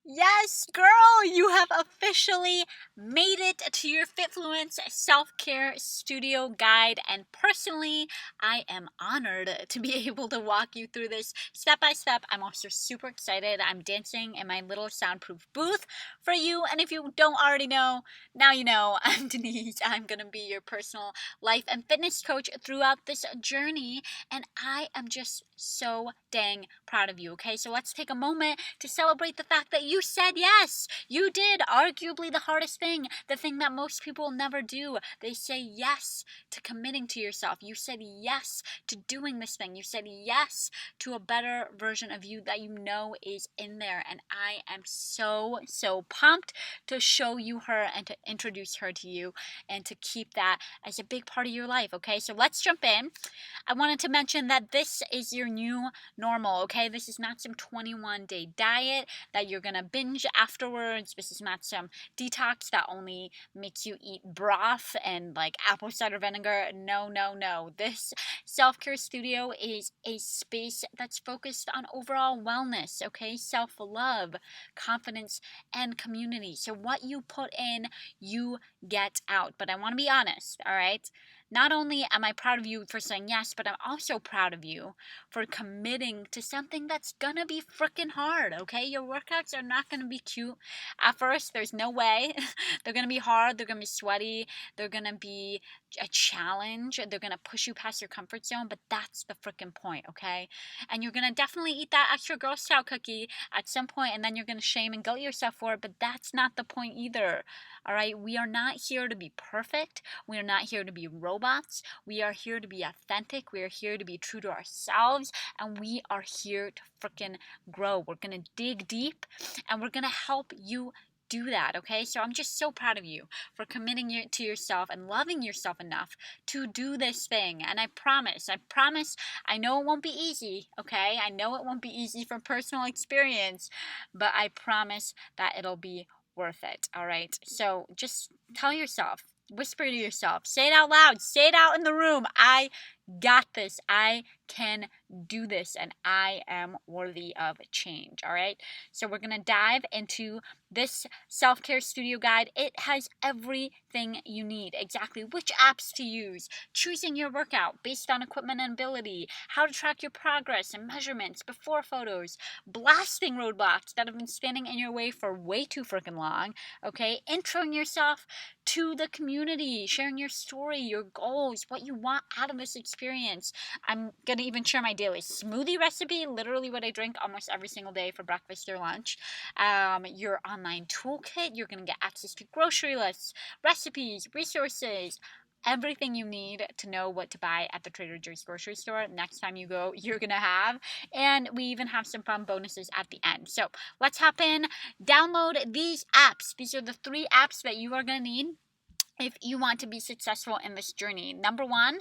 Yes, girl, you have officially made it to your FitFluence self-care studio guide, and personally, I am honored to be able to walk you through this step by step. I'm also super excited. I'm dancing in my little soundproof booth for you, and if you don't already know, now you know. I'm Denise. I'm gonna be your personal life and fitness coach throughout this journey, and I am just so dang proud of you. Okay, so let's take a moment to celebrate the fact that you said yes. You did arguably the hardest thing, the thing that most people never do. They say yes to committing to yourself. You said yes to doing this thing. You said yes to a better version of you that you know is in there. And I am so pumped to show you her and to introduce her to you and to keep that as a big part of your life. Okay, so let's jump in. I wanted to mention that this is your new normal, okay? This is not some 21-day diet that you're gonna binge afterwards. This is not some detox that only makes you eat broth and like apple cider vinegar. No, no, no. This self-care studio is a space that's focused on overall wellness, okay? Self-love, confidence, and community. So what you put in, you get out. But I want to be honest, all right? Not only am I proud of you for saying yes, but I'm also proud of you for committing to something that's gonna be freaking hard, okay? Your workouts are not gonna be cute at first. There's no way. They're gonna be hard, they're gonna be sweaty, they're gonna be a challenge, they're gonna push you past your comfort zone, but that's the freaking point, okay? And you're gonna definitely eat that extra Girl Scout cookie at some point, and then you're gonna shame and guilt yourself for it, but that's not the point either, all right? We are not here to be perfect. We are not here to be robots. We are here to be authentic. We are here to be true to ourselves, and we are here to freaking grow. We're gonna dig deep, and we're gonna help you do that, okay? So I'm just so proud of you for committing to yourself and loving yourself enough to do this thing. And I promise, I know it won't be easy, okay? I know it won't be easy from personal experience, but I promise that it'll be worth it, all right? So just tell yourself, whisper to yourself, say it out loud, say it out in the room. I got this. I can do this, and I am worthy of change, all right? So we're going to dive into this self-care studio guide. It has everything you need, exactly which apps to use, choosing your workout based on equipment and ability, how to track your progress and measurements, before photos, blasting roadblocks that have been standing in your way for way too freaking long, okay? Introing yourself to the community, sharing your story, your goals, what you want out of this experience. I'm going to even share my daily smoothie recipe, literally what I drink almost every single day for breakfast or lunch. Your online toolkit, you're going to get access to grocery lists, recipes, resources, everything you need to know what to buy at the Trader Joe's grocery store next time you go, you're going to have. And we even have some fun bonuses at the end. So let's hop in, download these apps. These are the 3 apps that you are going to need if you want to be successful in this journey. Number 1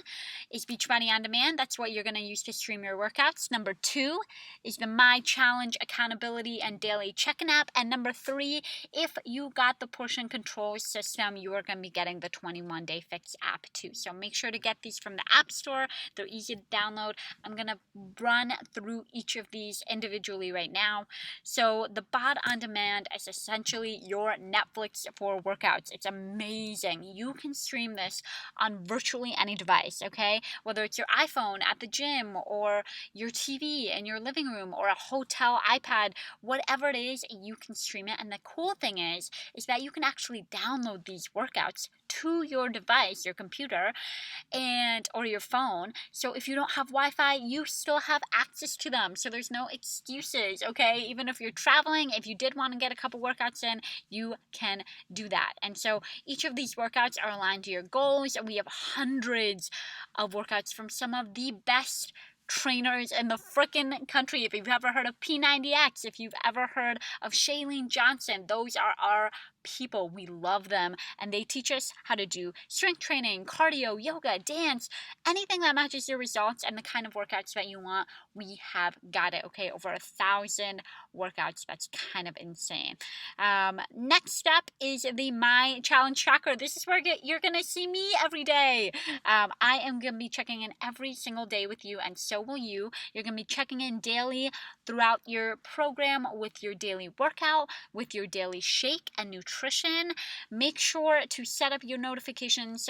is Beachbody On Demand. That's what you're going to use to stream your workouts. Number 2 is the My Challenge Accountability and Daily Check-In app. And number 3, if you got the portion control system, you are going to be getting the 21-day fix app too. So make sure to get these from the App Store. They're easy to download. I'm going to run through each of these individually right now. So the BOD On Demand is essentially your Netflix for workouts. It's amazing. You can stream this on virtually any device, okay? Whether it's your iPhone at the gym or your TV in your living room or a hotel iPad, whatever it is, you can stream it. And the cool thing is that you can actually download these workouts to your device, your computer, and or your phone. So if you don't have Wi-Fi, you still have access to them. So there's no excuses, okay? Even if you're traveling, if you did want to get a couple workouts in, you can do that. And so each of these workouts are aligned to your goals. We have hundreds of workouts from some of the best trainers in the frickin' country. If you've ever heard of P90X, if you've ever heard of Shailene Johnson, those are our people. We love them, and they teach us how to do strength training, cardio, yoga, dance, anything that matches your results and the kind of workouts that you want. We have got it, okay? Over 1,000 workouts. That's kind of insane. Next step is the My Challenge Tracker. This is where you're going to see me every day. I am going to be checking in every single day with you and so so will you. You're going to be checking in daily throughout your program with your daily workout, with your daily shake and nutrition. Make sure to set up your notifications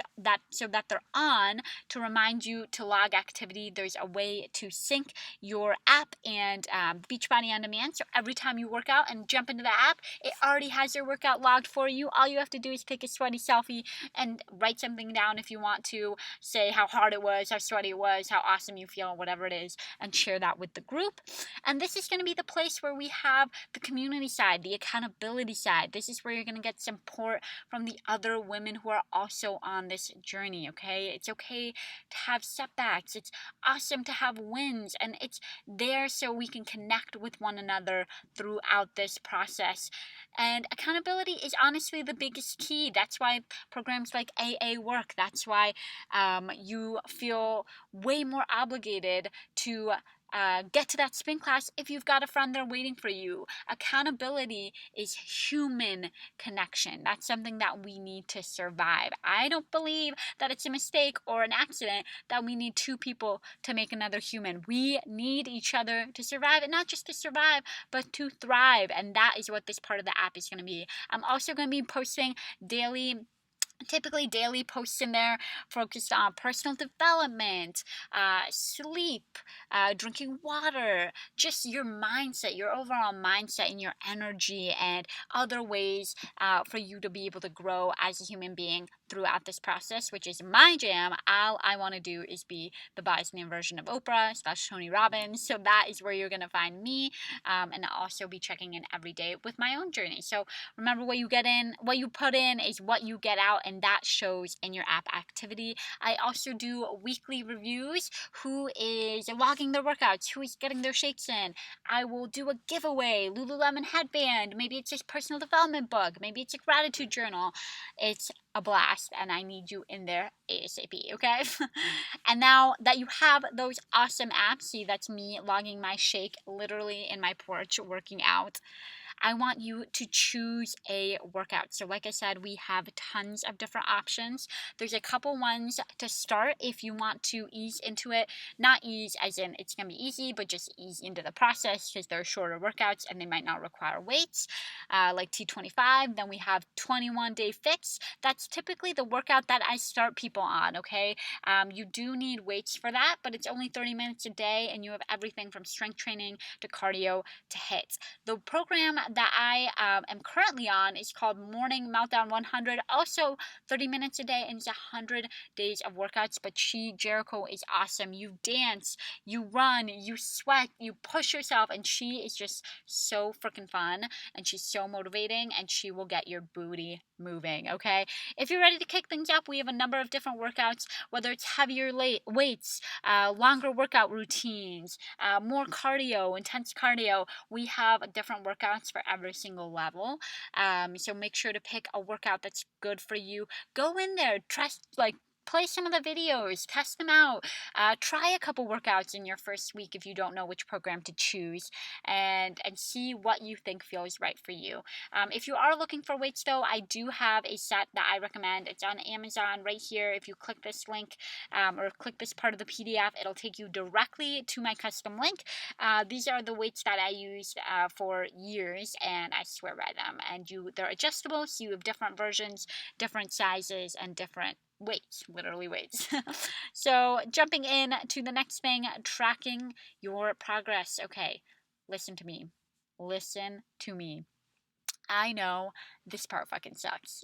so that they're on to remind you to log activity. There's a way to sync your app and Beachbody On Demand. So every time you work out and jump into the app, it already has your workout logged for you. All you have to do is take a sweaty selfie and write something down if you want to, say how hard it was, how sweaty it was, how awesome you feel, whatever it is, and share that with the group. And this is going to be the place where we have the community side, the accountability side. This is where you're going to get support from the other women who are also on this journey, okay? It's okay to have setbacks. It's awesome to have wins, and it's there so we can connect with one another throughout this process. And accountability is honestly the biggest key. That's why programs like AA work. That's why you feel way more obligated to get to that spin class if you've got a friend there waiting for you. Accountability is human connection. That's something that we need to survive. I don't believe that it's a mistake or an accident that we need two people to make another human. We need each other to survive, and not just to survive, but to thrive. And that is what this part of the app is going to be. I'm also going to be posting typically daily posts in there focused on personal development, sleep, drinking water, just your mindset, your overall mindset and your energy, and other ways for you to be able to grow as a human being throughout this process, which is my jam. All I want to do is be the Bosnian version of Oprah / Tony Robbins. So that is where you're going to find me, and I'll also be checking in every day with my own journey. So remember, what you put in is what you get out, and that shows in your app activity. I also do weekly reviews. Who is logging their workouts? Who is getting their shakes in? I will do a giveaway, Lululemon headband. Maybe it's a personal development book. Maybe it's a gratitude journal. It's a blast, and I need you in there ASAP, okay? And now that you have those awesome apps, see, that's me logging my shake literally in my porch working out, I want you to choose a workout. So like I said, we have tons of different options. There's a couple ones to start if you want to ease into it. Not ease as in it's going to be easy, but just ease into the process, because they're shorter workouts and they might not require weights, like T25. Then we have 21-day fix. That's typically the workout that I start people on, okay? You do need weights for that, but it's only 30 minutes a day, and you have everything from strength training to cardio to HIIT. The program that I am currently on is called Morning Meltdown 100, also 30 minutes a day, and it's 100 days of workouts. But Jericho is awesome. You dance, you run, you sweat, you push yourself, and she is just so freaking fun, and she's so motivating, and she will get your booty moving, okay? If you're ready to kick things up, we have a number of different workouts, whether it's heavier weights, longer workout routines, more cardio, intense cardio. We have different workouts for every single level. So make sure to pick a workout that's good for you. Go in there, play some of the videos, test them out, try a couple workouts in your first week if you don't know which program to choose, and see what you think feels right for you. If you are looking for weights though, I do have a set that I recommend. It's on Amazon right here. If you click this link or click this part of the PDF, it'll take you directly to my custom link. These are the weights that I used for years, and I swear by them. And they're adjustable, so you have different versions, different sizes, and different weights, literally weights. So jumping in to the next thing, tracking your progress. Okay, listen to me. Listen to me. I know this part fucking sucks.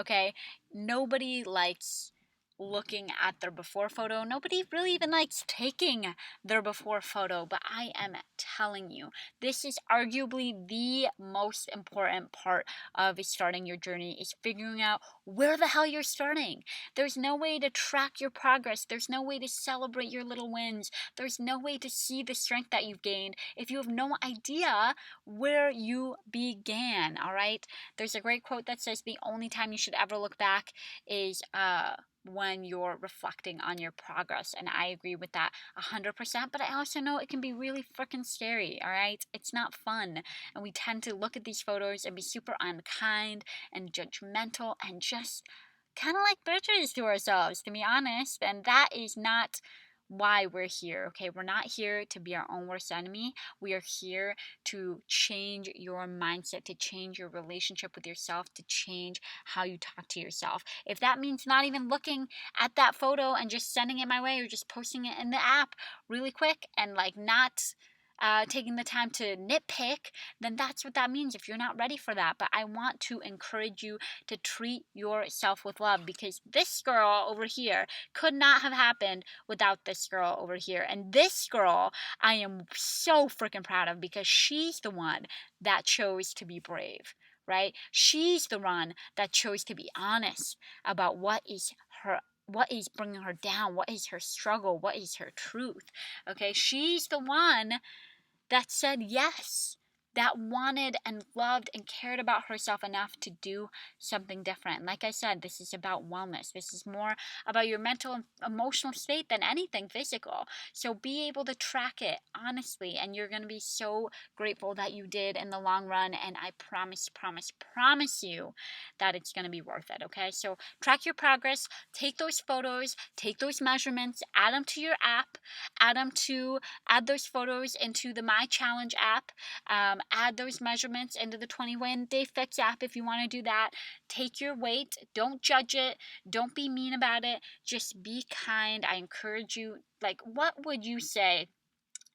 Okay, nobody likes looking at their before photo. Nobody really even likes taking their before photo, but I am telling you, this is arguably the most important part of starting your journey, is figuring out where the hell you're starting. There's no way to track your progress. There's no way to celebrate your little wins. There's no way to see the strength that you've gained if you have no idea where you began, all right? There's a great quote that says the only time you should ever look back is when you're reflecting on your progress. And I agree with that 100%, but I also know it can be really freaking scary, all right? It's not fun, and we tend to look at these photos and be super unkind and judgmental and just kind of like bitches to ourselves, to be honest, and that is not why we're here, okay? We're not here to be our own worst enemy. We are here to change your mindset, to change your relationship with yourself, to change how you talk to yourself. If that means not even looking at that photo and just sending it my way, or just posting it in the app really quick and like not taking the time to nitpick, then that's what that means if you're not ready for that. But I want to encourage you to treat yourself with love, because this girl over here could not have happened without this girl over here. And this girl I am so freaking proud of, because she's the one that chose to be brave, right? She's the one that chose to be honest about what is bringing her down, what is her struggle, what is her truth. Okay, she's the one that said yes, that wanted and loved and cared about herself enough to do something different. And like I said, this is about wellness. This is more about your mental and emotional state than anything physical. So be able to track it honestly, and you're going to be so grateful that you did in the long run. And I promise you that it's going to be worth it. Okay, so track your progress, take those photos, take those measurements, add them to your app, add those photos into the My Challenge app, add those measurements into the 21 Day Fix app if you want to do that. Take your weight, don't judge it, don't be mean about it, just be kind. I encourage you, like, what would you say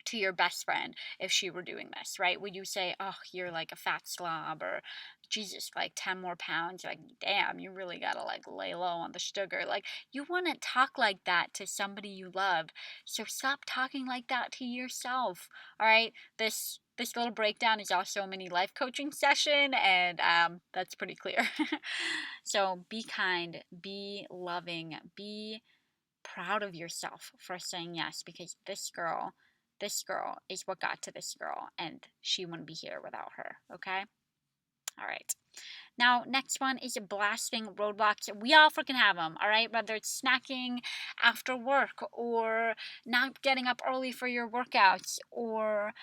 to your best friend if she were doing this, right? Would you say, oh, you're like a fat slob, or Jesus, like 10 more pounds? Like, damn, you really gotta like lay low on the sugar. Like, you wouldn't talk like that to somebody you love. So stop talking like that to yourself. All right, this little breakdown is also a mini life coaching session, and that's pretty clear. So be kind, be loving, be proud of yourself for saying yes, because this girl is what got to this girl, and she wouldn't be here without her. Okay, all right. Now, next one is blasting roadblocks. We all freaking have them, all right? Whether it's snacking after work, or not getting up early for your workouts, or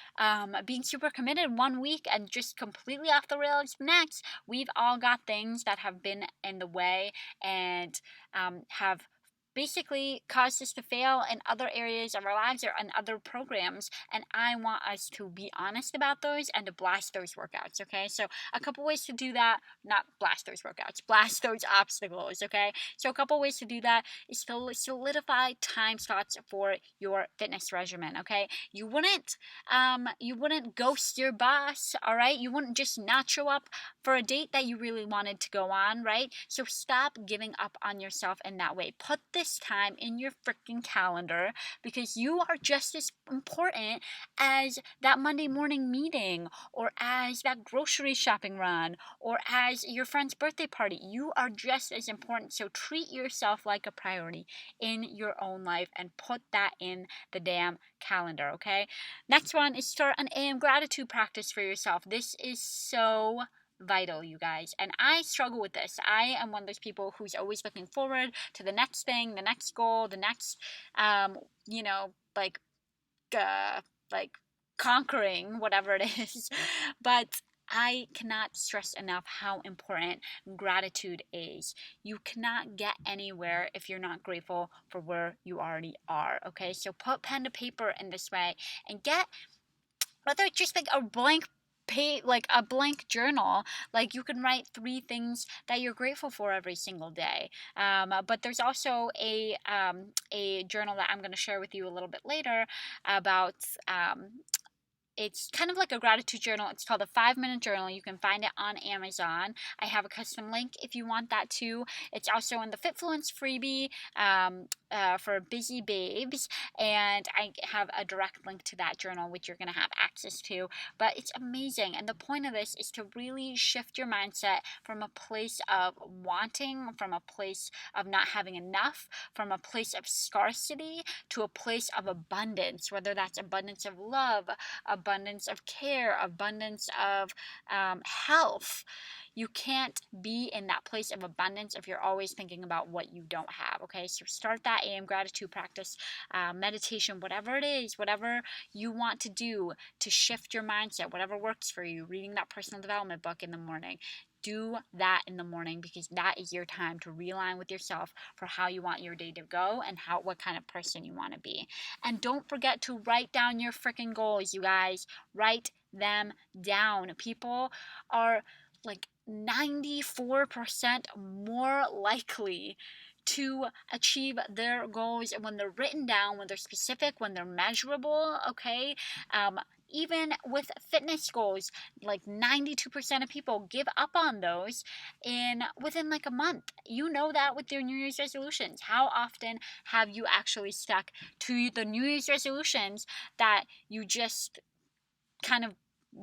being super committed one week and just completely off the rails next. We've all got things that have been in the way, and have basically caused us to fail in other areas of our lives or in other programs. And I want us to be honest about those and to blast those workouts, okay? So a couple ways to do that, not blast those workouts, blast those obstacles, okay? So a couple ways to do that is to solidify time slots for your fitness regimen, okay? You wouldn't ghost your boss, all right? You wouldn't just not show up for a date that you really wanted to go on, right? So stop giving up on yourself in that way. Put this time in your freaking calendar, because you are just as important as that Monday morning meeting, or as that grocery shopping run, or as your friend's birthday party. You are just as important. So treat yourself like a priority in your own life and put that in the damn calendar, okay? Next one is start an AM gratitude practice for yourself. This is so vital, you guys, and I struggle with this. I am one of those people who's always looking forward to the next thing, the next goal, the next you know, like conquering whatever it is. But I cannot stress enough how important gratitude is. You cannot get anywhere if you're not grateful for where you already are, okay? So put pen to paper in this way, and get, whether it's just like a blank like a blank journal, like you can write 3 things that you're grateful for every single day. But there's also a journal that I'm going to share with you a little bit later about it's kind of like a gratitude journal. It's called a 5-minute journal. You can find it on Amazon. I have a custom link if you want that too. It's also in the FitFluence freebie for busy babes, and I have a direct link to that journal, which you're going to have access to. But it's amazing, and the point of this is to really shift your mindset from a place of wanting, from a place of not having enough, from a place of scarcity to a place of abundance, whether that's abundance of love, abundance of care, abundance of health. You can't be in that place of abundance if you're always thinking about what you don't have, okay? So start that AM gratitude practice, meditation, whatever it is, whatever you want to do to shift your mindset, whatever works for you, reading that personal development book in the morning. do that in the morning, because that is your time to realign with yourself for how you want your day to go and what kind of person you want to be. And don't forget to write down your freaking goals, you guys. Write them down. People are like 94% more likely to achieve their goals when they're written down, when they're specific, when they're measurable, okay? Even with fitness goals, like 92% of people give up on those within like a month. You know that with your New Year's resolutions. How often have you actually stuck to the New Year's resolutions that you just kind of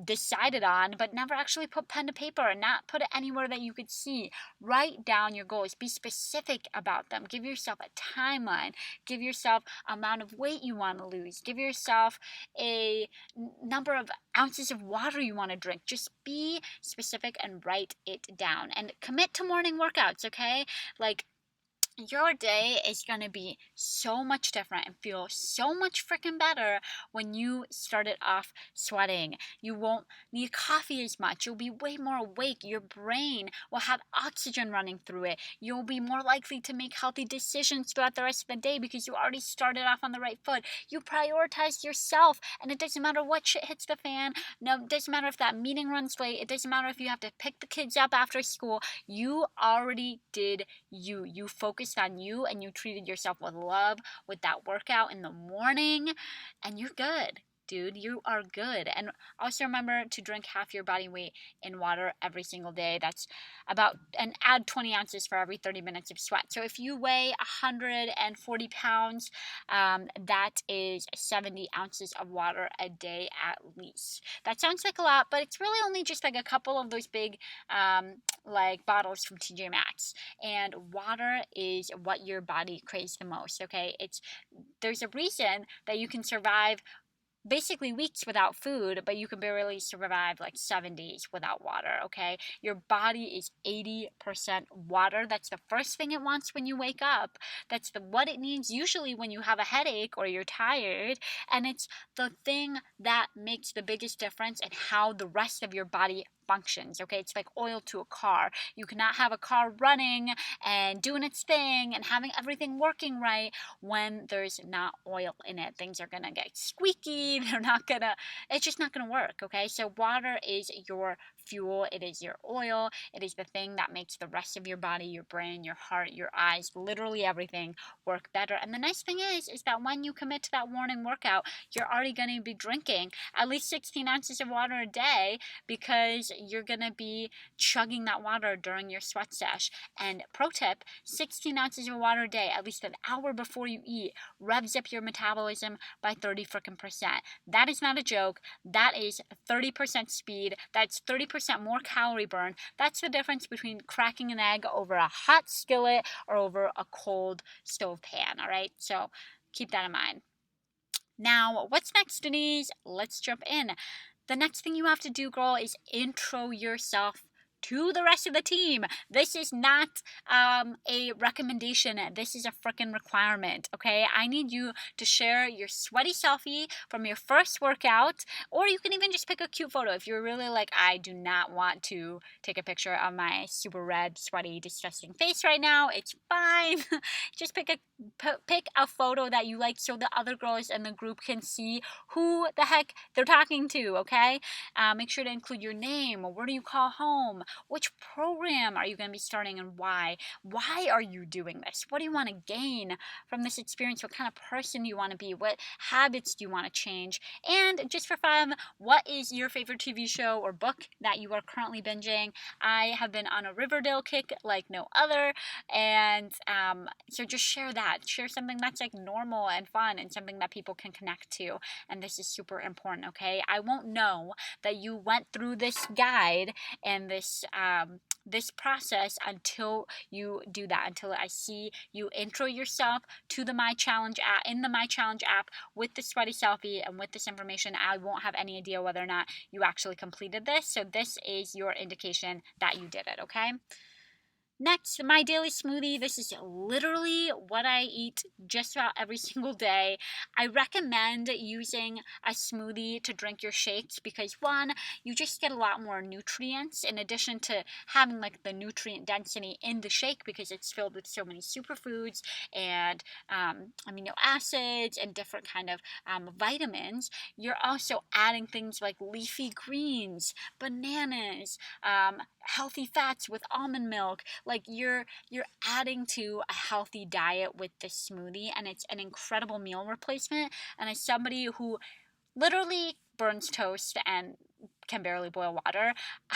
decided on, but never actually put pen to paper and not put it anywhere that you could see? Write down your goals. Be specific about them. Give yourself a timeline. Give yourself amount of weight you want to lose. Give yourself a number of ounces of water you want to drink. Just be specific and write it down. And commit to morning workouts, okay? Like, your day is going to be so much different and feel so much freaking better when you start it off sweating. You won't need coffee as much. You'll be way more awake. Your brain will have oxygen running through it. You'll be more likely to make healthy decisions throughout the rest of the day because you already started off on the right foot. You prioritize yourself, and it doesn't matter what shit hits the fan. No, it doesn't matter if that meeting runs late. It doesn't matter if you have to pick the kids up after school. You already did you. You focused on you, and you treated yourself with love with that workout in the morning, and you're good, dude. You are good. And also remember to drink half your body weight in water every single day. That's and add 20 ounces for every 30 minutes of sweat. So if you weigh 140 pounds, that is 70 ounces of water a day at least. That sounds like a lot, but it's really only just like a couple of those big like bottles from TJ Maxx. And water is what your body craves the most, okay? There's a reason that you can survive basically weeks without food, but you can barely survive like 7 days without water, okay? Your body is 80% water. That's the first thing it wants when you wake up. That's what it needs usually when you have a headache or you're tired. And it's the thing that makes the biggest difference in how the rest of your body functions, okay? It's like oil to a car. You cannot have a car running and doing its thing and having everything working right when there's not oil in it. Things are gonna get squeaky. It's just not gonna work, okay? So water is your fuel. It is your oil. It is the thing that makes the rest of your body, your brain, your heart, your eyes, literally everything work better. And the nice thing is that when you commit to that morning workout, you're already gonna be drinking at least 16 ounces of water a day, because you're gonna be chugging that water during your sweat sesh. And pro tip, 16 ounces of water a day, at least an hour before you eat, revs up your metabolism by 30%. That is not a joke. That is 30% speed. That's 30% more calorie burn. That's the difference between cracking an egg over a hot skillet or over a cold stove pan, all right? So keep that in mind. Now, what's next, Denise? Let's jump in. The next thing you have to do, girl, is intro yourself to the rest of the team. This is not a recommendation. This is a freaking requirement, okay? I need you to share your sweaty selfie from your first workout, or you can even just pick a cute photo. If you're really like, I do not want to take a picture of my super red, sweaty, disgusting face right now, it's fine. Just pick a photo that you like so the other girls in the group can see who the heck they're talking to, okay? Make sure to include your name. Where do you call home? Which program are you going to be starting, and why? Why are you doing this? What do you want to gain from this experience? What kind of person do you want to be? What habits do you want to change? And just for fun, what is your favorite TV show or book that you are currently binging? I have been on a Riverdale kick like no other, and so just share that. Share something that's like normal and fun and something that people can connect to. And this is super important, okay? I won't know that you went through this guide and this process until you do that, until I see you intro yourself to the My Challenge app, in the My Challenge app, with the sweaty selfie and with this information. I won't have any idea whether or not you actually completed this. So this is your indication that you did it, okay? Next, my daily smoothie. This is literally what I eat just about every single day. I recommend using a smoothie to drink your shakes because one, you just get a lot more nutrients in addition to having like the nutrient density in the shake because it's filled with so many superfoods and amino acids and different kind of vitamins. You're also adding things like leafy greens, bananas, healthy fats with almond milk. Like you're adding to a healthy diet with this smoothie, and it's an incredible meal replacement. And as somebody who literally burns toast and can barely boil water,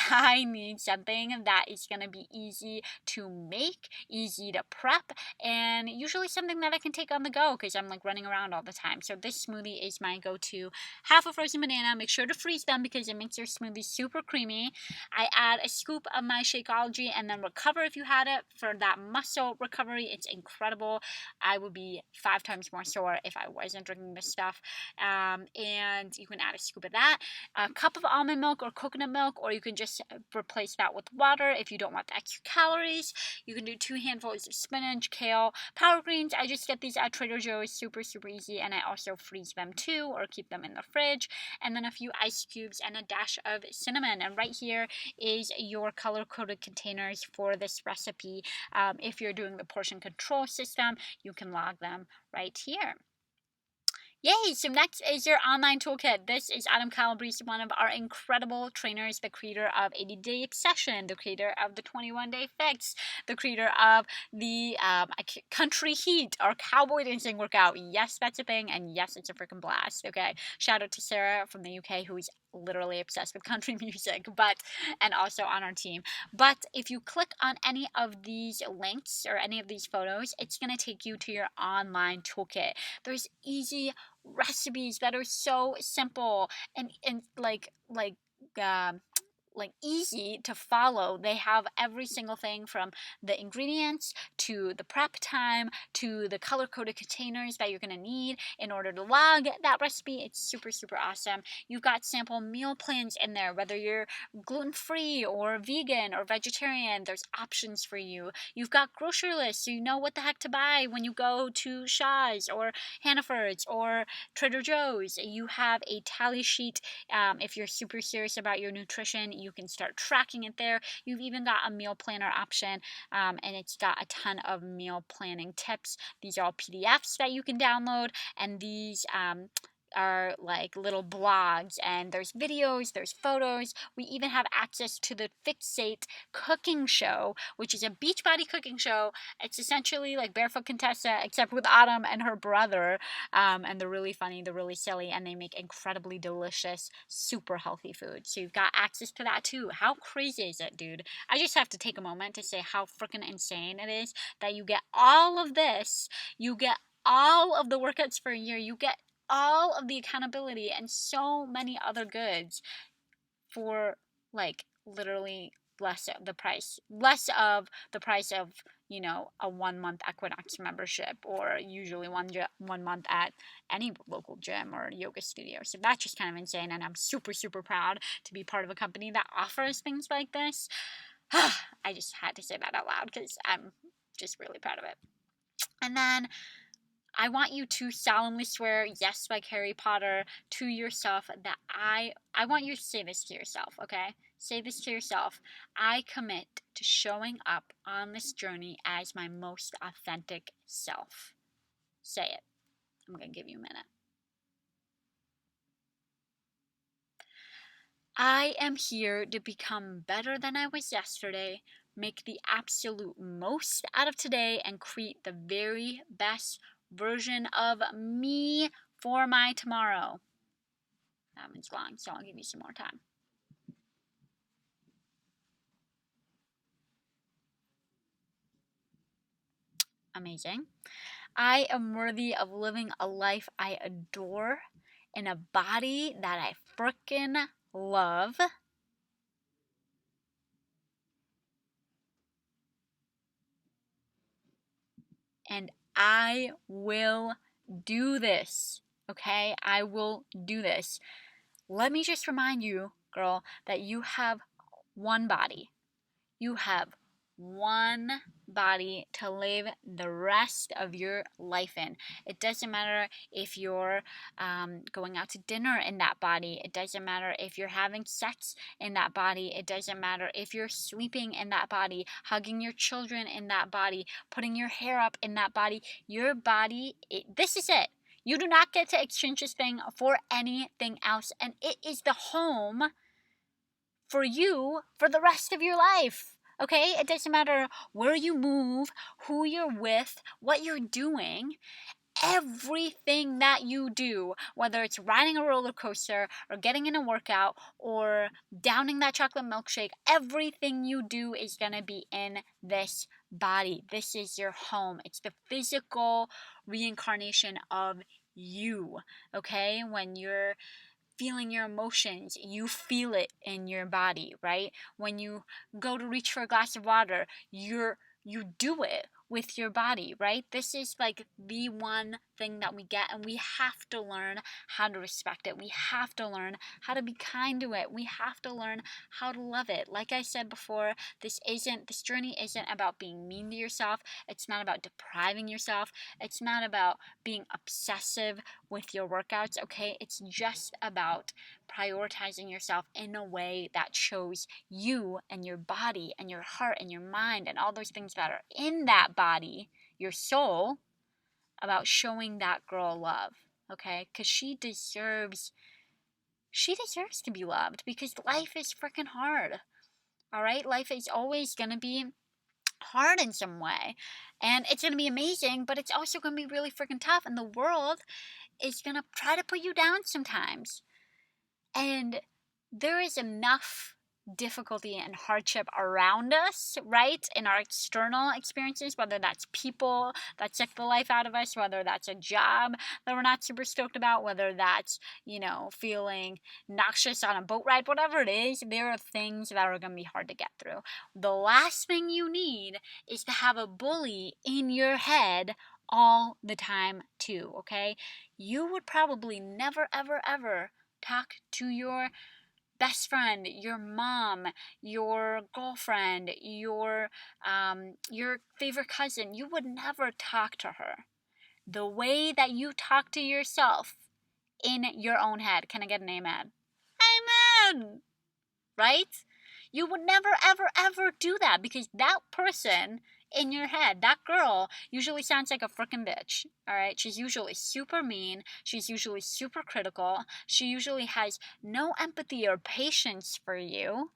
I need something that is going to be easy to make, easy to prep, and usually something that I can take on the go because I'm like running around all the time. So this smoothie is my go-to. Half a frozen banana. Make sure to freeze them because it makes your smoothie super creamy. I add a scoop of my Shakeology and then Recover if you had it for that muscle recovery. It's incredible. I would be 5 times more sore if I wasn't drinking this stuff. And you can add a scoop of that, a cup of almond milk or coconut milk, or you can just replace that with water if you don't want the extra calories. You can do 2 handfuls of spinach, kale, power greens. I just get these at Trader Joe's, super easy, and I also freeze them too or keep them in the fridge. And then a few ice cubes and a dash of cinnamon. And right here is your color-coded containers for this recipe. If you're doing the portion control system, you can log them right here. Yay! So next is your online toolkit. This is Adam Calabrese, one of our incredible trainers, the creator of 80-Day Obsession, the creator of the 21-Day Fix, the creator of the Country Heat, our cowboy dancing workout. Yes, that's a thing, and yes, it's a freaking blast. Okay, shout out to Sarah from the UK, who's literally obsessed with country music, and also on our team. But if you click on any of these links or any of these photos, it's going to take you to your online toolkit. There's easy recipes that are so simple and easy to follow. They have every single thing from the ingredients to the prep time to the color-coded containers that you're going to need in order to log that recipe. It's super awesome. You've got sample meal plans in there, whether you're gluten-free or vegan or vegetarian, there's options for you. You've got grocery lists, so you know what the heck to buy when you go to Shaw's or Hannaford's or Trader Joe's. You have a tally sheet. If you're super serious about your nutrition, you can start tracking it there. You've even got a meal planner option, and it's got a ton of meal planning tips. These are all PDFs that you can download, and these are like little blogs, and there's videos, there's photos. We even have access to the Fixate cooking show, which is a Beachbody cooking show. It's essentially like Barefoot Contessa, except with Autumn and her brother, and they're really funny, they're really silly, and they make incredibly delicious, super healthy food. So you've got access to that too. How crazy is it, dude? I just have to take a moment to say how freaking insane it is that you get all of this, you get all of the workouts for a year, you get all of the accountability and so many other goods for like literally less of the price of, you know, a 1 month Equinox membership, or usually one month at any local gym or yoga studio. So that's just kind of insane, and I'm super proud to be part of a company that offers things like this. I just had to say that out loud because I'm just really proud of it. And then I want you to solemnly swear, yes, like Harry Potter, to yourself that I want you to say this to yourself, okay? Say this to yourself. I commit to showing up on this journey as my most authentic self. Say it. I'm going to give you a minute. I am here to become better than I was yesterday, make the absolute most out of today, and create the very best version of me for my tomorrow. That one's long, so I'll give you some more time. Amazing. I am worthy of living a life I adore in a body that I frickin' love. And I will do this. Okay? I will do this. Let me just remind you, girl, that you have one body. You have one body to live the rest of your life in. It doesn't matter if you're going out to dinner in that body. It doesn't matter if you're having sex in that body. It doesn't matter if you're sleeping in that body, hugging your children in that body, putting your hair up in that body. Your body, this is it. You do not get to exchange this thing for anything else, and it is the home for you for the rest of your life. Okay? It doesn't matter where you move, who you're with, what you're doing. Everything that you do, whether it's riding a roller coaster or getting in a workout or downing that chocolate milkshake, everything you do is going to be in this body. This is your home. It's the physical reincarnation of you. Okay? When you're feeling your emotions, you feel it in your body, right? When you go to reach for a glass of water, you do it with your body, right? This is like the one thing that we get, and we have to learn how to respect it. We have to learn how to be kind to it. We have to learn how to love it. Like I said before, this journey isn't about being mean to yourself. It's not about depriving yourself. It's not about being obsessive with your workouts, okay? It's just about prioritizing yourself in a way that shows you and your body and your heart and your mind and all those things that are in that body, your soul, about showing that girl love, okay? Because she deserves to be loved, because life is freaking hard, all right? Life is always going to be hard in some way, and it's going to be amazing, but it's also going to be really freaking tough, and the world is going to try to put you down sometimes. And there is enough difficulty and hardship around us, right? In our external experiences, whether that's people that suck the life out of us, whether that's a job that we're not super stoked about, whether that's, feeling noxious on a boat ride, whatever it is, there are things that are going to be hard to get through. The last thing you need is to have a bully in your head all the time too, okay? You would probably never, ever, ever talk to your best friend, your mom, your girlfriend, your favorite cousin. You would never talk to her the way that you talk to yourself in your own head. Can I get an amen? Amen! Right? You would never, ever, ever do that, because that person in your head, that girl, usually sounds like a freaking bitch. All right? She's usually super mean. She's usually super critical. She usually has no empathy or patience for you.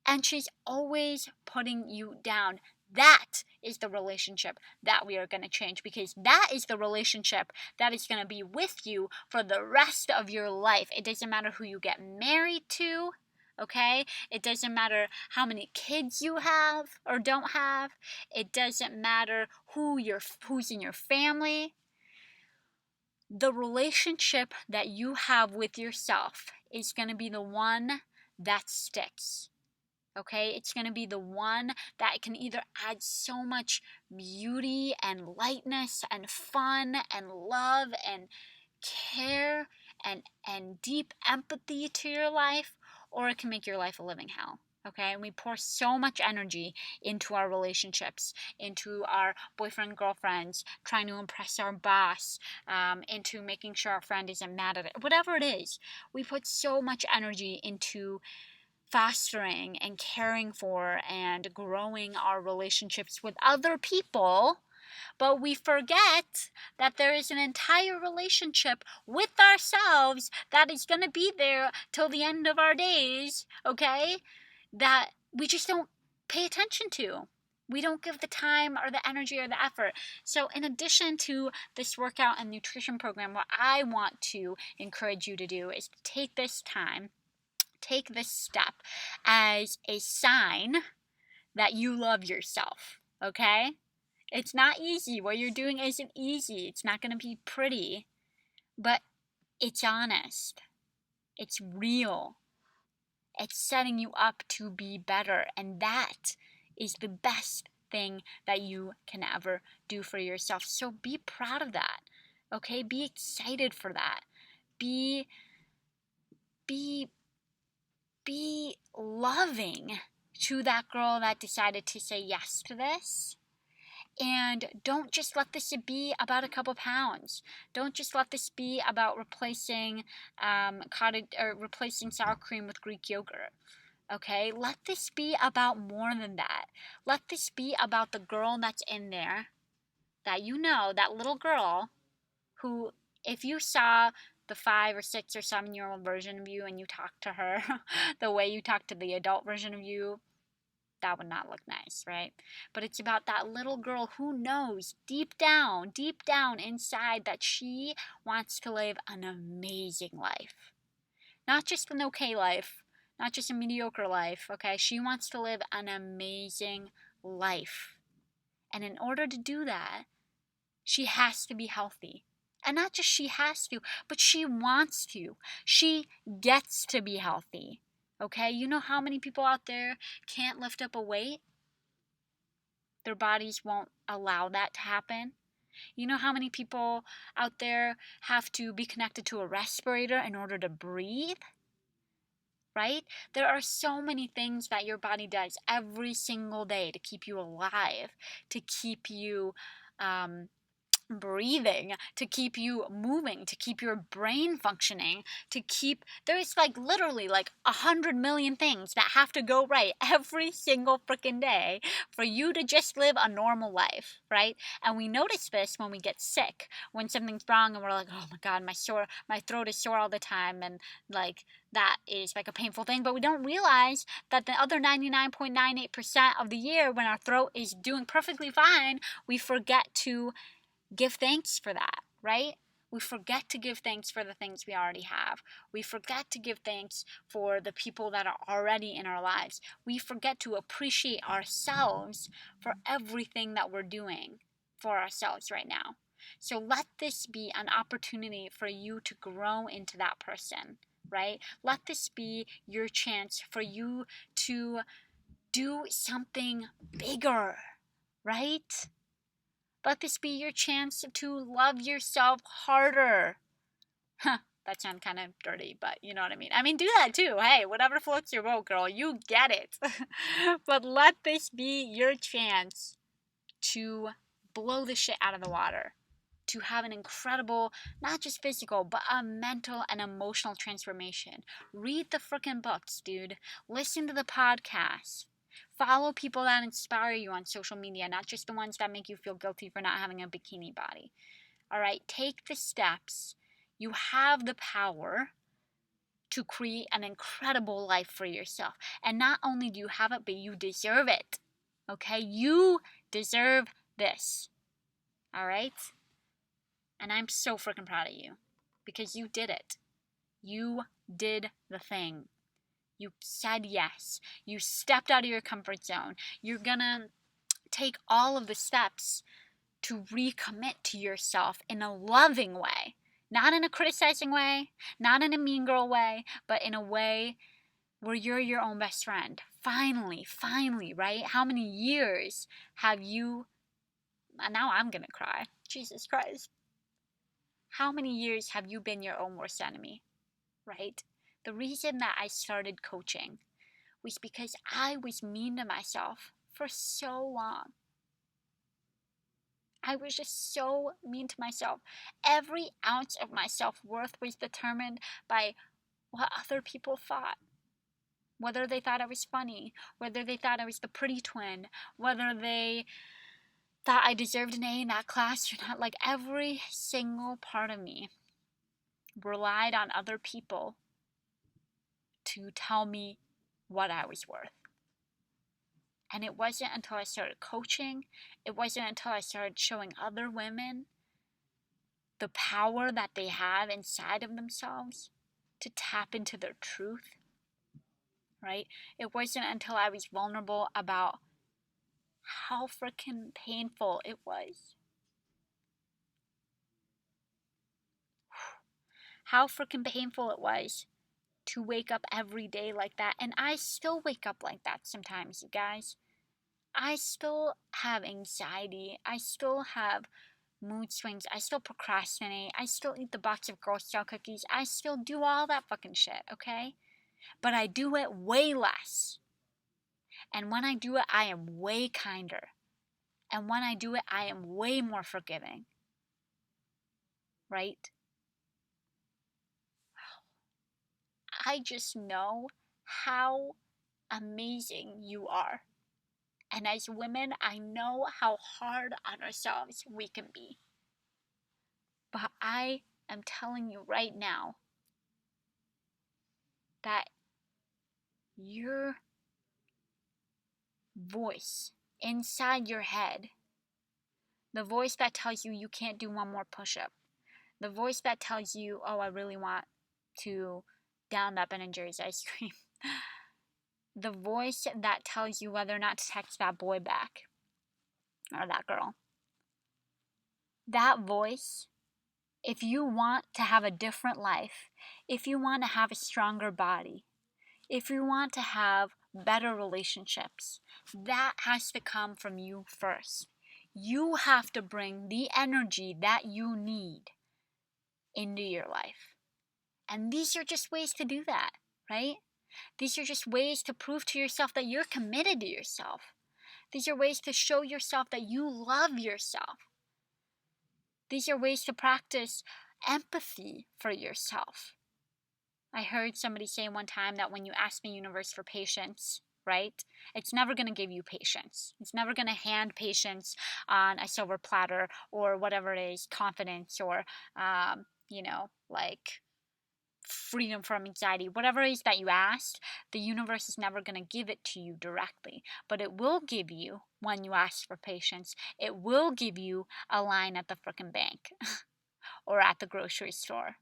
And she's always putting you down. That is the relationship that we are going to change, because that is the relationship that is going to be with you for the rest of your life. It doesn't matter who you get married to. Okay? It doesn't matter how many kids you have or don't have. It doesn't matter who's in your family. The relationship that you have with yourself is going to be the one that sticks. Okay? It's going to be the one that can either add so much beauty and lightness and fun and love and care and deep empathy to your life, or it can make your life a living hell. Okay? And we pour so much energy into our relationships, into our boyfriend, girlfriends, trying to impress our boss, into making sure our friend isn't mad at it. Whatever it is, we put so much energy into fostering and caring for and growing our relationships with other people, but we forget that there is an entire relationship with ourselves that is going to be there till the end of our days, okay? That we just don't pay attention to. We don't give the time or the energy or the effort. So in addition to this workout and nutrition program, what I want to encourage you to do is to take this time, take this step as a sign that you love yourself, okay? It's not easy. What you're doing isn't easy. It's not going to be pretty, but it's honest. It's real. It's setting you up to be better, and that is the best thing that you can ever do for yourself. So be proud of that, okay? Be excited for that. Be loving to that girl that decided to say yes to this. And don't just let this be about a couple pounds. Don't just let this be about replacing replacing sour cream with Greek yogurt. Okay, let this be about more than that. Let this be about the girl that's in there, that that little girl who, if you saw the 5 or 6 or 7-year-old version of you and you talked to her the way you talk to the adult version of you, that would not look nice, right? But it's about that little girl who knows deep down inside that she wants to live an amazing life. Not just an okay life, not just a mediocre life, okay? She wants to live an amazing life. And in order to do that, she has to be healthy. And not just she has to, but she wants to. She gets to be healthy. Okay? You know how many people out there can't lift up a weight? Their bodies won't allow that to happen. You know how many people out there have to be connected to a respirator in order to breathe? Right? There are so many things that your body does every single day to keep you alive, to keep you breathing, to keep you moving, to keep your brain functioning, there's literally 100 million things that have to go right every single freaking day for you to just live a normal life, right? And we notice this when we get sick, when something's wrong and we're like, oh my God, my throat is sore all the time, and that is a painful thing, but we don't realize that the other 99.98% of the year, when our throat is doing perfectly fine, we forget to give thanks for that, right? We forget to give thanks for the things we already have. We forget to give thanks for the people that are already in our lives. We forget to appreciate ourselves for everything that we're doing for ourselves right now. So let this be an opportunity for you to grow into that person, right? Let this be your chance for you to do something bigger, right? Let this be your chance to love yourself harder. That sounds kind of dirty, but you know what I mean. I mean, do that too. Hey, whatever floats your boat, girl. You get it. But let this be your chance to blow the shit out of the water. To have an incredible, not just physical, but a mental and emotional transformation. Read the frickin' books, dude. Listen to the podcasts. Follow people that inspire you on social media, not just the ones that make you feel guilty for not having a bikini body. All right, take the steps. You have the power to create an incredible life for yourself. And not only do you have it, but you deserve it. Okay, you deserve this. All right? And I'm so freaking proud of you because you did it. You did the thing. You said yes. You stepped out of your comfort zone. You're gonna take all of the steps to recommit to yourself in a loving way. Not in a criticizing way, not in a mean girl way, but in a way where you're your own best friend. Finally, right? How many years have you... Now I'm gonna cry. Jesus Christ. How many years have you been your own worst enemy, right? The reason that I started coaching was because I was mean to myself for so long. I was just so mean to myself. Every ounce of my self-worth was determined by what other people thought. Whether they thought I was funny, whether they thought I was the pretty twin, whether they thought I deserved an A in that class or not. Every single part of me relied on other people to tell me what I was worth. And it wasn't until I started coaching, it wasn't until I started showing other women the power that they have inside of themselves to tap into their truth, right? It wasn't until I was vulnerable about how freaking painful it was. How freaking painful it was to wake up every day like that. And I still wake up like that sometimes, you guys. I still have anxiety. I still have mood swings. I still procrastinate. I still eat the box of Girl Scout cookies. I still do all that fucking shit, okay? But I do it way less. And when I do it, I am way kinder. And when I do it, I am way more forgiving. Right? I just know how amazing you are. And as women, I know how hard on ourselves we can be. But I am telling you right now that your voice inside your head, the voice that tells you you can't do one more push-up, the voice that tells you, oh, I really want to down that Ben and Jerry's ice cream, the voice that tells you whether or not to text that boy back or that girl, that voice, if you want to have a different life, if you want to have a stronger body, if you want to have better relationships, that has to come from you first. You have to bring the energy that you need into your life. And these are just ways to do that, right? These are just ways to prove to yourself that you're committed to yourself. These are ways to show yourself that you love yourself. These are ways to practice empathy for yourself. I heard somebody say one time that when you ask the universe for patience, right, it's never going to give you patience. It's never going to hand patience on a silver platter or whatever it is, confidence or, like freedom from anxiety. Whatever it is that you asked, the universe is never going to give it to you directly. But it will give you, when you ask for patience, it will give you a line at the frickin' bank or at the grocery store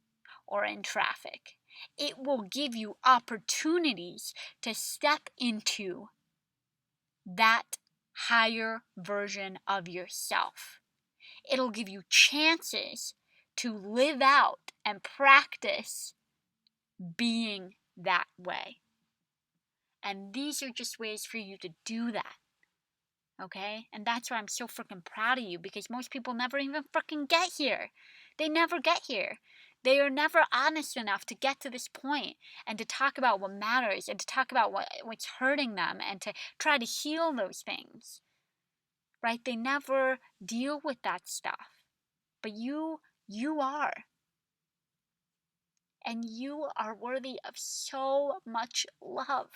or in traffic. It will give you opportunities to step into that higher version of yourself. It'll give you chances to live out and practice being that way. And these are just ways for you to do that. Okay? And that's why I'm so freaking proud of you, because most people never even freaking get here. They never get here. They are never honest enough to get to this point and to talk about what matters and to talk about what's hurting them and to try to heal those things. Right? They never deal with that stuff. But you are. And you are worthy of so much love.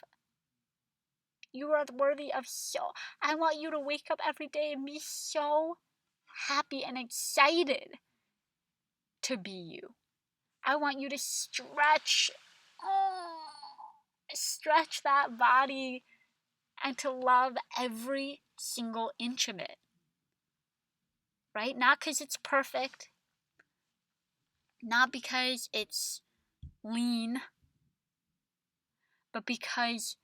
You are worthy of so. I want you to wake up every day and be so happy and excited to be you. I want you to stretch that body and to love every single inch of it. Right? Not because it's perfect. Not because it's lean. But because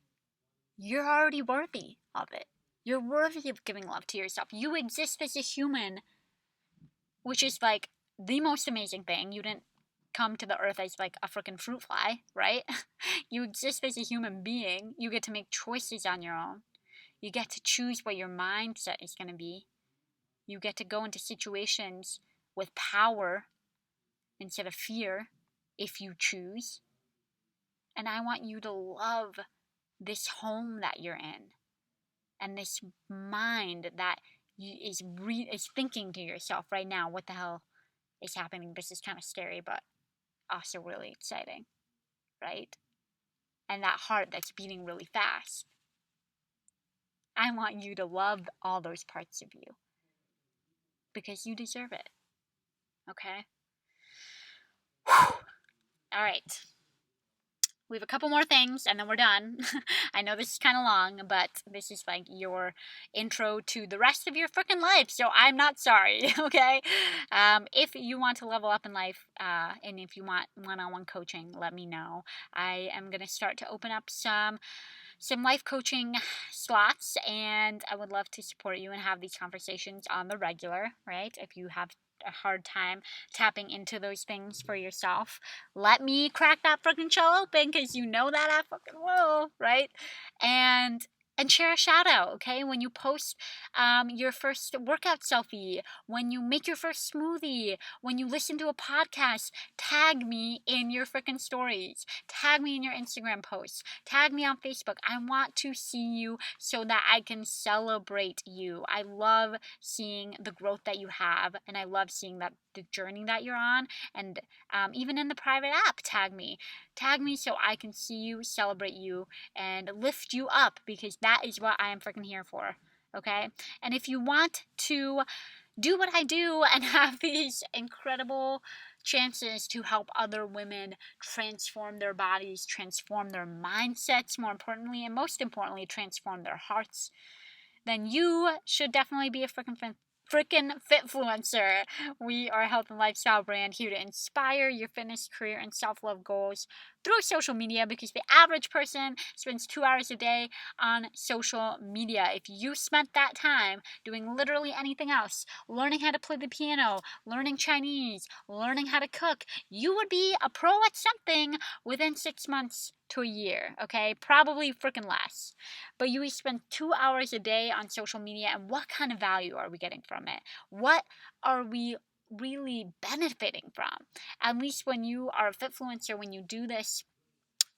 you're already worthy of it. You're worthy of giving love to yourself. You exist as a human, which is like the most amazing thing. You didn't come to the earth as like a freaking fruit fly, right? You exist as a human being. You get to make choices on your own. You get to choose what your mindset is going to be. You get to go into situations with power instead of fear if you choose. And I want you to love this home that you're in and this mind that is thinking to yourself right now, what the hell is happening? This is kind of scary, but also really exciting, right? And that heart that's beating really fast. I want you to love all those parts of you because you deserve it. Okay? Whew. All right. We have a couple more things and then we're done. I know this is kind of long, but this is like your intro to the rest of your freaking life, so I'm not sorry, okay? If you want to level up in life and if you want one-on-one coaching, let me know. I am going to start to open up some life coaching slots, and I would love to support you and have these conversations on the regular, right? If you have a hard time tapping into those things for yourself, let me crack that freaking shell open, because you know that I fucking will, right? And and share a shout out, okay? When you post your first workout selfie, when you make your first smoothie, when you listen to a podcast, tag me in your freaking stories. Tag me in your Instagram posts. Tag me on Facebook. I want to see you so that I can celebrate you. I love seeing the growth that you have, and I love seeing that the journey that you're on. And even in the private app, tag me. Tag me so I can see you, celebrate you, and lift you up, because that is what I am freaking here for, okay? And if you want to do what I do and have these incredible chances to help other women transform their bodies, transform their mindsets, more importantly, and most importantly, transform their hearts, then you should definitely be a freaking FitFluencer. We are a health and lifestyle brand here to inspire your fitness, career, and self-love goals through social media, because the average person spends 2 hours a day on social media. If you spent that time doing literally anything else, learning how to play the piano, learning Chinese, learning how to cook, you would be a pro at something within 6 months to a year, okay? Probably freaking less. But you spend 2 hours a day on social media, and what kind of value are we getting from it? What are we really benefiting from? At least when you are a FitFluencer, when you do this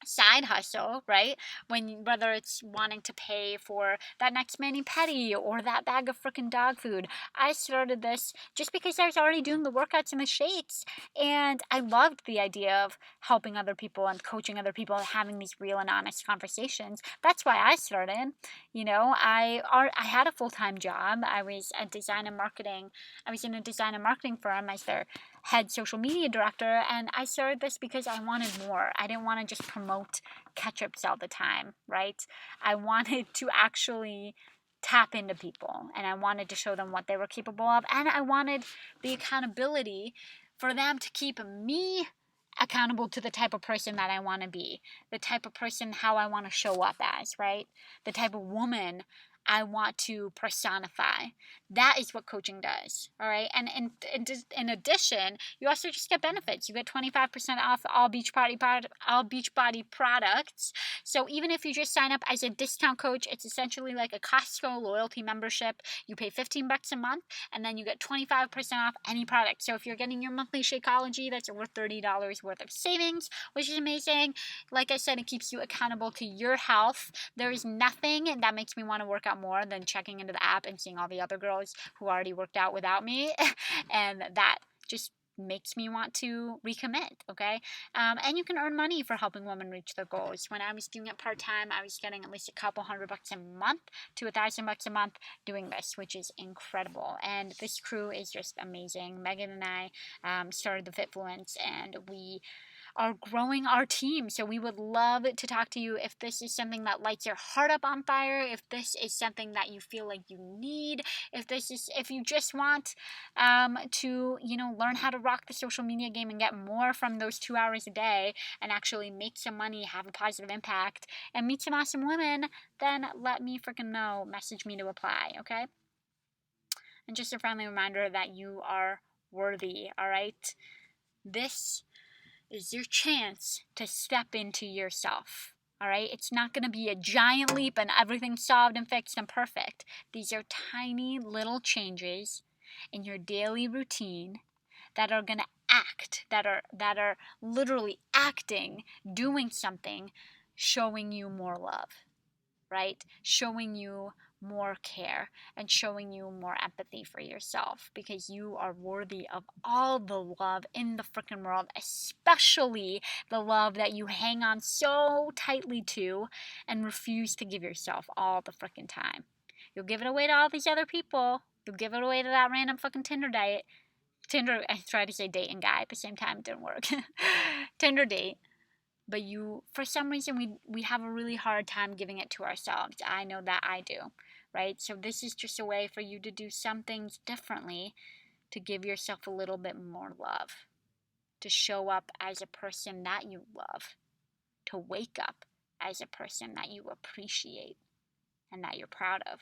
side hustle, right? Whether it's wanting to pay for that next mani-pedi or that bag of freaking dog food. I started this just because I was already doing the workouts in the States, and I loved the idea of helping other people and coaching other people and having these real and honest conversations. That's why I started. You know, I had a full-time job. I was in a design and marketing firm as their head social media director, and I started this because I wanted more. I didn't want to just promote ketchups all the time, right? I wanted to actually tap into people, and I wanted to show them what they were capable of, and I wanted the accountability for them to keep me accountable to the type of person that I want to be, the type of person how I want to show up as, right? The type of woman I want to personify. That is what coaching does, all right? And in addition, you also just get benefits. You get 25% off all Beachbody products. So even if you just sign up as a discount coach, it's essentially like a Costco loyalty membership. You pay $15 a month, and then you get 25% off any product. So if you're getting your monthly Shakeology, that's over $30 worth of savings, which is amazing. Like I said, it keeps you accountable to your health. There is nothing that makes me want to work out more than checking into the app and seeing all the other girls who already worked out without me. And that just makes me want to recommit, okay? And you can earn money for helping women reach their goals. When I was doing it part-time, I was getting at least a couple $100 a month to $1,000 a month doing this, which is incredible. And this crew is just amazing. Megan and I started the FitFluence, and we are growing our team. So we would love to talk to you if this is something that lights your heart up on fire, if this is something that you feel like you need, if you just want to, learn how to rock the social media game and get more from those 2 hours a day and actually make some money, have a positive impact, and meet some awesome women, then let me freaking know. Message me to apply, okay? And just a friendly reminder that you are worthy, all right? This is your chance to step into yourself. All right? It's not going to be a giant leap and everything solved and fixed and perfect. These are tiny little changes in your daily routine that are going to act, that are literally acting, doing something, showing you more love, right? Showing you more care and showing you more empathy for yourself, because you are worthy of all the love in the freaking world, especially the love that you hang on so tightly to and refuse to give yourself all the freaking time. You'll give it away to all these other people. You'll give it away to that random fucking Tinder, I tried to say date and guy at the same time, it didn't work. Tinder date. But for some reason, we have a really hard time giving it to ourselves. I know that I do, right? So this is just a way for you to do some things differently, to give yourself a little bit more love, to show up as a person that you love, to wake up as a person that you appreciate and that you're proud of.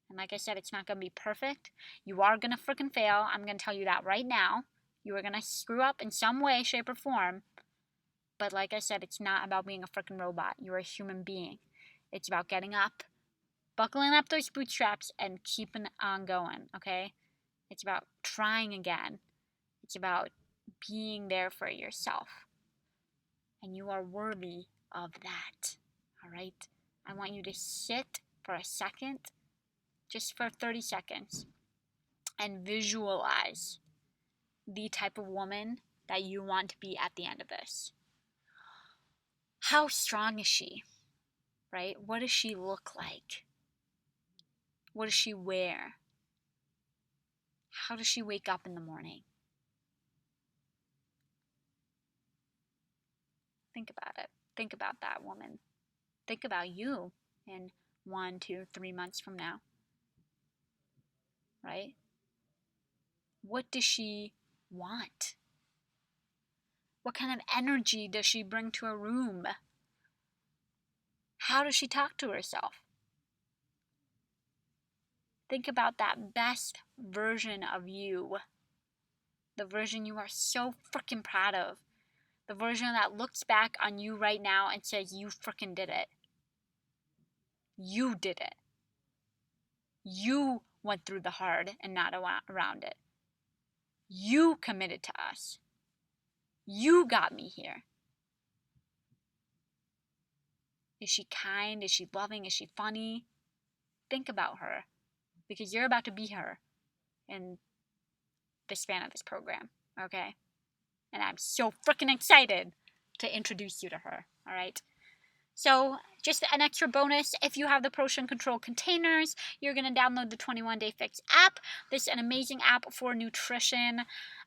And like I said, it's not going to be perfect. You are going to freaking fail. I'm going to tell you that right now. You are going to screw up in some way, shape, or form. But like I said, it's not about being a freaking robot. You're a human being. It's about getting up, buckling up those bootstraps and keeping on going, okay? It's about trying again. It's about being there for yourself. And you are worthy of that, all right? I want you to sit for a second, just for 30 seconds, and visualize the type of woman that you want to be at the end of this. How strong is she, right? What does she look like? What does she wear? How does she wake up in the morning? Think about it. Think about that woman. Think about you in 1, 2, 3 months from now, right? What does she want? What kind of energy does she bring to a room? How does she talk to herself? Think about that best version of you. The version you are so freaking proud of. The version that looks back on you right now and says, you freaking did it. You did it. You went through the hard and not around it. You committed to us. You got me here. Is she kind? Is she loving? Is she funny? Think about her, because you're about to be her in the span of this program, okay? And I'm so freaking excited to introduce you to her, all right? So just an extra bonus, if you have the Portion Control containers, you're going to download the 21 Day Fix app. This is an amazing app for nutrition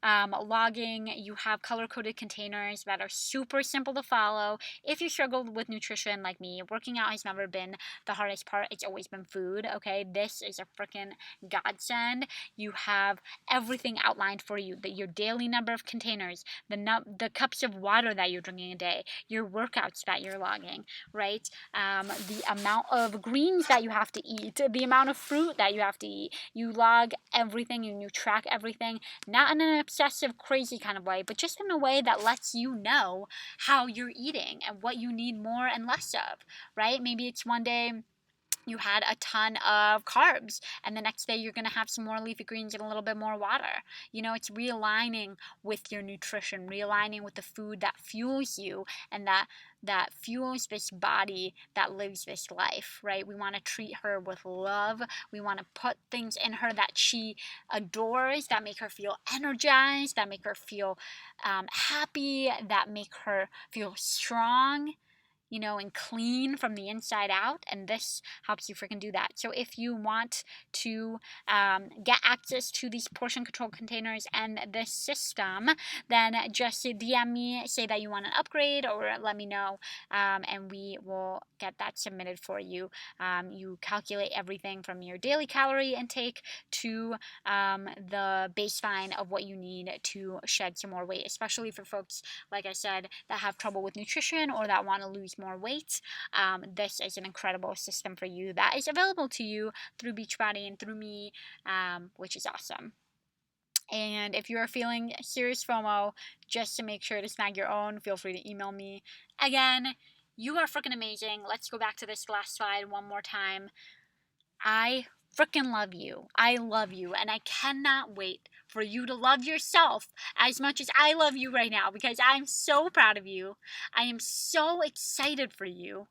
logging. You have color-coded containers that are super simple to follow. If you struggled with nutrition like me, working out has never been the hardest part. It's always been food, okay? This is a freaking godsend. You have everything outlined for you, your daily number of containers, the cups of water that you're drinking a day, your workouts that you're logging, right? The amount of greens that you have to eat, the amount of fruit that you have to eat. You log everything and you track everything, not in an obsessive, crazy kind of way, but just in a way that lets you know how you're eating and what you need more and less of, right? Maybe it's one day you had a ton of carbs and the next day you're going to have some more leafy greens and a little bit more water. You know, it's realigning with your nutrition, realigning with the food that fuels you and that fuels this body that lives this life, right? We want to treat her with love. We want to put things in her that she adores, that make her feel energized, that make her feel happy, that make her feel strong, you know, and clean from the inside out, and this helps you freaking do that. So if you want to get access to these portion control containers and this system, then just DM me, say that you want an upgrade, or let me know, and we will get that submitted for you. You calculate everything from your daily calorie intake to the baseline of what you need to shed some more weight, especially for folks, like I said, that have trouble with nutrition or that want to lose more weight. This is an incredible system for you that is available to you through Beachbody and through me, which is awesome. And if you are feeling serious FOMO, just to make sure to snag your own, feel free to email me. Again, you are freaking amazing. Let's go back to this last slide one more time. I freaking love you. I love you, and I cannot wait for you to love yourself as much as I love you right now, because I'm so proud of you. I am so excited for you.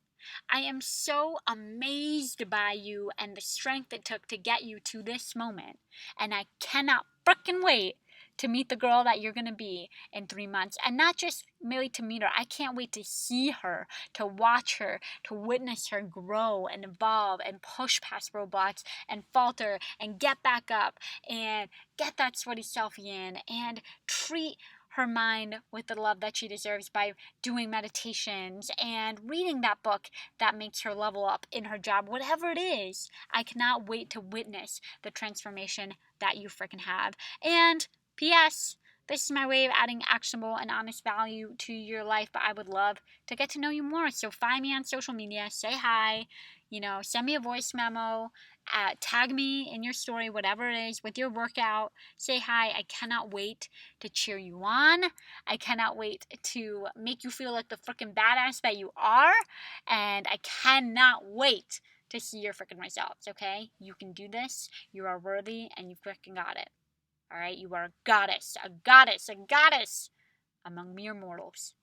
I am so amazed by you and the strength it took to get you to this moment, and I cannot freaking wait to meet the girl that you're going to be in 3 months. And not just merely to meet her. I can't wait to see her, to watch her, to witness her grow and evolve and push past roadblocks and falter and get back up and get that sweaty selfie in and treat her mind with the love that she deserves by doing meditations and reading that book that makes her level up in her job, whatever it is. I cannot wait to witness the transformation that you freaking have. And P.S. This is my way of adding actionable and honest value to your life, but I would love to get to know you more. So find me on social media, say hi, send me a voice memo, tag me in your story, whatever it is, with your workout. Say hi. I cannot wait to cheer you on. I cannot wait to make you feel like the freaking badass that you are. And I cannot wait to see your freaking results, okay? You can do this. You are worthy, and you freaking got it. All right? You are a goddess, a goddess, a goddess among mere mortals.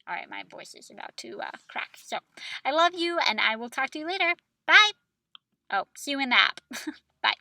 All right, my voice is about to crack. So I love you, and I will talk to you later. Bye. Oh, see you in the app. Bye.